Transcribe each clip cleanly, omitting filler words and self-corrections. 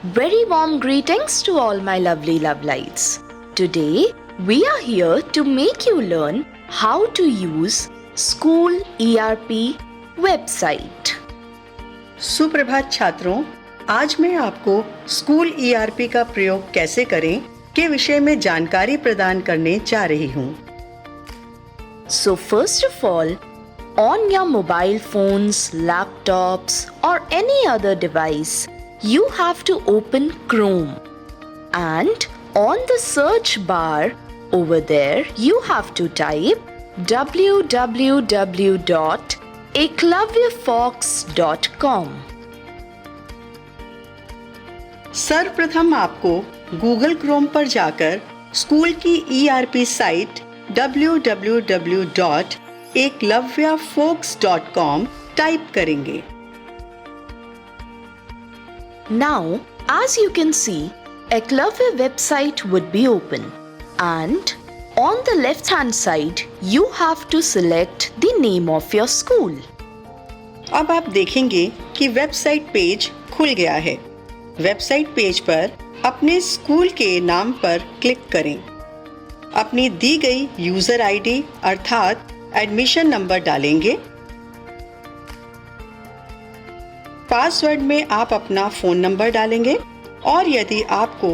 Very warm greetings to all my lovely lovelites. Today, we are here to make you learn how to use School ERP website. सुप्रभात छात्रों, आज मैं आपको school ERP का प्रयोग कैसे करें के विषय में जानकारी प्रदान करने जा रही हूँ। So first of all, on your mobile phones, laptops or any other device, you have to open Chrome, and on the search bar over there you have to type www.eklavyafox.com. सर्वप्रथम आपको गूगल क्रोम पर जाकर school की ERP site www.eklavyafox.com type करेंगे। Now, as you can see, Eklavya website would be open, and on the left hand side you have to select the name of your school. अब आप देखेंगे कि website page खुल गया है। Website page पर अपने स्कूल के नाम पर क्लिक करें। अपनी दी गई यूजर आईडी अर्थात एडमिशन नंबर डालेंगे। पासवर्ड में आप अपना फ़ोन नंबर डालेंगे और यदि आपको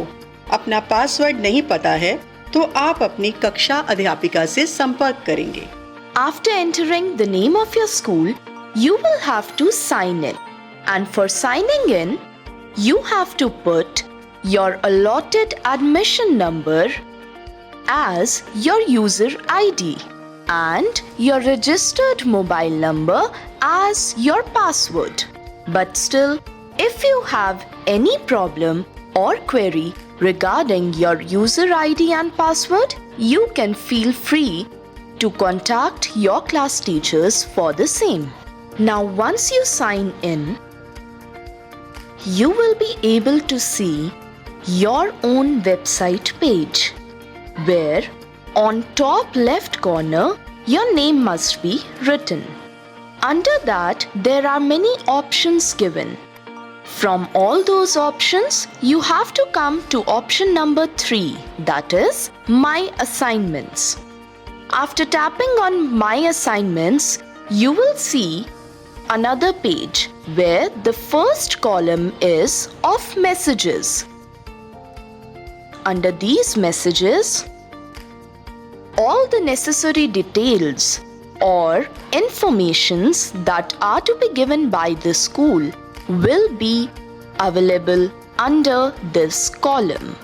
अपना पासवर्ड नहीं पता है तो आप अपनी कक्षा अध्यापिका से संपर्क करेंगे। After entering the name of your school, you will have to sign in. And for signing in, you have to put your allotted admission number as your user ID and your registered mobile number as your password. But still, if you have any problem or query regarding your user ID and password, you can feel free to contact your class teachers for the same. Now, once you sign in, you will be able to see your own website page, where on top left corner, your name must be written. Under that, there are many options given. From all those options, you have to come to option number 3, that is My Assignments. After tapping on My Assignments, you will see another page where the first column is of messages. Under these messages, all the necessary details or informations that are to be given by the school will be available under this column.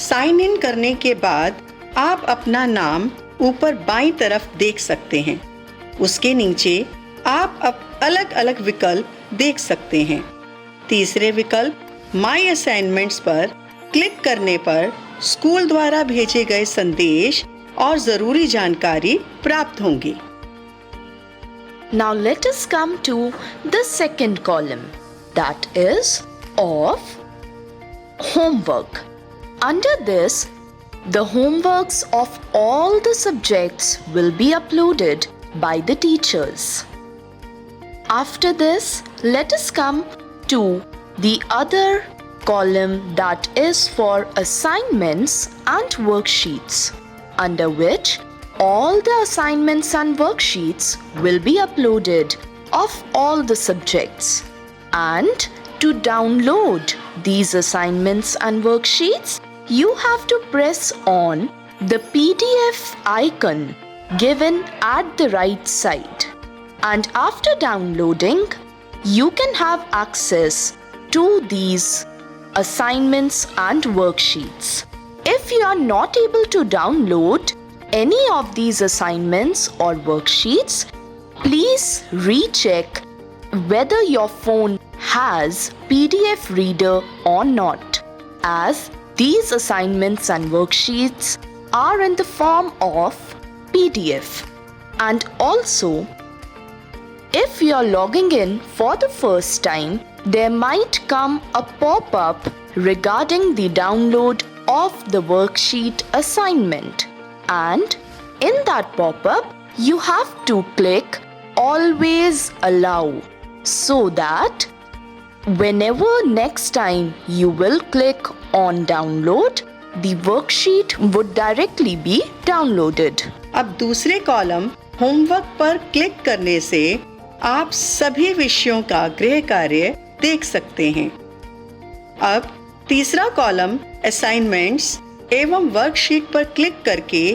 Sign in करने के बाद आप अपना नाम ऊपर बाईं तरफ देख सकते हैं। उसके नीचे आप अलग अलग विकल्प देख सकते हैं। तीसरे विकल्प माई असाइनमेंट्स पर क्लिक करने पर स्कूल द्वारा भेजे गए संदेश और जरूरी जानकारी प्राप्त होंगी। Now let us come to the second column, that is of homework. Under this, the homeworks of all the subjects will be uploaded by the teachers. After this, let us come to the other column, that is for assignments and worksheets, under which all the assignments and worksheets will be uploaded of all the subjects. And to download these assignments and worksheets, you have to press on the PDF icon given at the right side. And after downloading, you can have access to these assignments and worksheets. If you are not able to download any of these assignments or worksheets, please recheck whether your phone has PDF reader or not, as these assignments and worksheets are in the form of PDF. And also, if you are logging in for the first time, there might come a pop-up regarding the download of the worksheet assignment. And in that pop-up, you have to click Always Allow so that Whenever next time you will click on download, the worksheet would directly be downloaded. अब दूसरे column homework पर click करने से आप सभी विषयों का गृह कार्य देख सकते हैं। अब तीसरा कॉलम असाइनमेंट्स एवं वर्कशीट पर क्लिक करके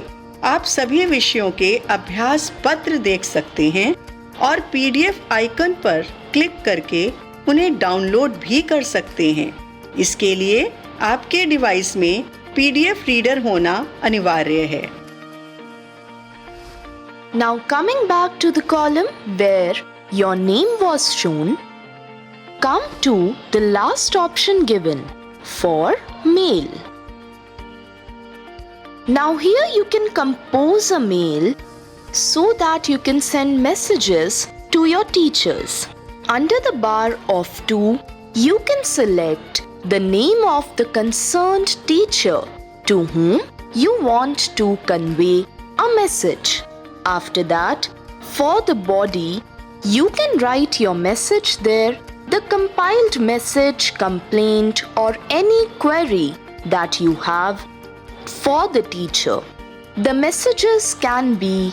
आप सभी विषयों के अभ्यास पत्र देख सकते हैं और पीडीएफ आइकन पर क्लिक करके उन्हें डाउनलोड भी कर सकते हैं। इसके लिए आपके डिवाइस में पीडीएफ रीडर होना अनिवार्य है। Now coming back to the column where your name was shown, come to the last option given for mail. Now here you can compose a mail so that you can send messages to your teachers. Under the bar of 2, you can select the name of the concerned teacher to whom you want to convey a message. After that, for the body, you can write your message there, the compiled message, complaint, or any query that you have for the teacher. The messages can be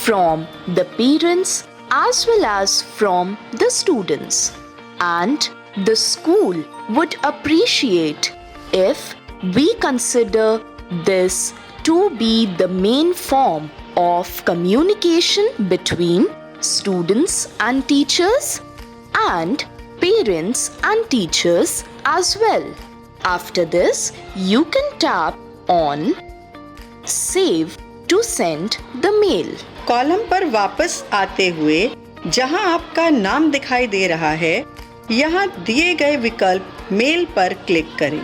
from the parents as well as from the students, and the school would appreciate if we consider this to be the main form of communication between students and teachers and parents and teachers as well. After this, you can tap on Save to send the mail. Column पर वापस आते हुए जहां आपका नाम दिखाई दे रहा है, यहां दिए गए विकल्प मेल पर क्लिक करें।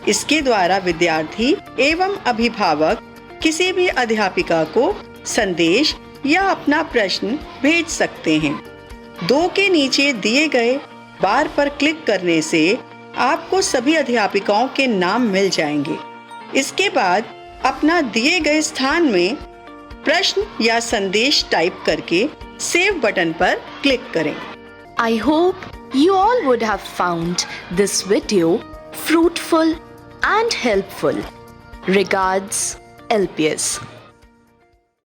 इसके द्वारा विद्यार्थी एवं अभिभावक किसी भी अध्यापिका को संदेश या अपना प्रश्न भेज सकते हैं। 2 के नीचे दिए गए बार पर क्लिक करने से आपको सभी अध्यापिकाओं के नाम मिल जाएंगे। इसके बाद अपना दिए गए स्थान में प्रश्न या संदेश टाइप करके सेव बटन पर क्लिक करें। I hope you all would have found this video fruitful and helpful. Regards, LPS.